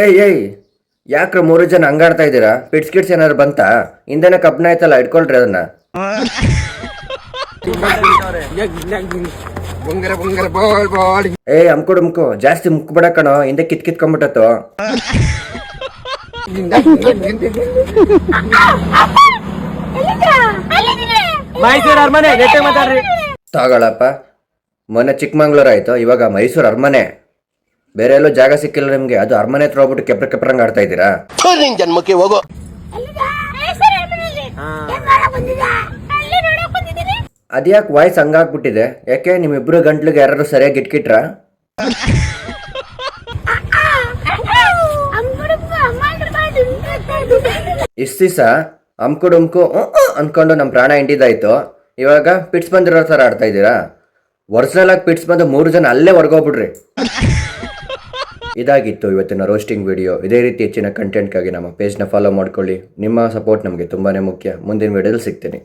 ಏಯ್ ಏಯ್ ಯಾಕ್ರ 3 ಜನ ಹಂಗಾಡ್ತಾ ಇದ್ದೀರಾ? ಪಿಟ್ಸ್ ಕಿಟ್ಸ್ ಏನಾದ್ರು ಬಂತಾ? ಹಿಂದೆನೆ ಕಬ್ನ ಆಯ್ತಲ್ಲ, ಇಟ್ಕೊಳ್ರಿ ಅದನ್ನ. ಏಯ್ ಅಮ್ಕೋ ಜಾಸ್ತಿ ಮುಕ್ಬೇಡ ಕಣೋ, ಹಿಂದೆ ಕಿತ್ಕೊಂಡ್ಬಿಟ್ಟತ್ತು. ಮೈಸೂರು ಅರಮನೆ ಮಾತಾಡ್ರಿ. ತಗೊಳಪ್ಪ, ಮೊನ್ನೆ ಚಿಕ್ಕಮಂಗ್ಳೂರ್ ಆಯ್ತು, ಇವಾಗ ಮೈಸೂರು ಅರಮನೆ. ಬೇರೆ ಎಲ್ಲೂ ಜಾಗ ಸಿಕ್ಕಿಲ್ಲ ನಿಮ್ಗೆ, ಅದು ಅರಮನೆ ಹತ್ರ ಹೋಗ್ಬಿಟ್ಟು ಕೆಪ್ರಂಗ್ ಆಡ್ತಾ ಇದ್ದೀರಾ? ಜನ್ಮಕ್ಕೆ ಹೋಗೋ. ಅದ್ಯಾಕೆ ವಾಯ್ಸ್ ಹಂಗಾಗ್ಬಿಟ್ಟಿದೆ? ಯಾಕೆ ನಿಮ್ಮಿಬ್ರು ಗಂಟ್ಲಿಗೆ ಯಾರು ಸರಿಯಾಗಿ ಇಟ್ಕಿಟ್ರ? ಇಷ್ಟ ದಿವಸ ಅಮ್ಕು ಅನ್ಕೊಂಡು ನಮ್ಮ ಪ್ರಾಣ ಹಿಂಡಿದಾಯ್ತು, ಇವಾಗ ಪಿಟ್ಸ್ ಬಂದಿರೋ ಥರ ಆಡ್ತಾ ಇದ್ದೀರಾ? ಒರಿಜಿನಲ್ ಆಗಿ ಪಿಟ್ಸ್ ಬಂದು 3 ಜನ ಅಲ್ಲೇ ಹೊರ್ಗೋಗ್ಬಿಡ್ರಿ. ಇದಾಗಿತ್ತು ಇವತ್ತಿನ ರೋಸ್ಟಿಂಗ್ ವಿಡಿಯೋ. ಇದೇ ರೀತಿ ಹೆಚ್ಚಿನ ಕಂಟೆಂಟ್ಗಾಗಿ ನಮ್ಮ ಪೇಜ್ನ ಫಾಲೋ ಮಾಡ್ಕೊಳ್ಳಿ. ನಿಮ್ಮ ಸಪೋರ್ಟ್ ನಮಗೆ ತುಂಬಾ ಮುಖ್ಯ. ಮುಂದಿನ ವಿಡಿಯೋದಲ್ಲಿ ಸಿಗ್ತೀನಿ.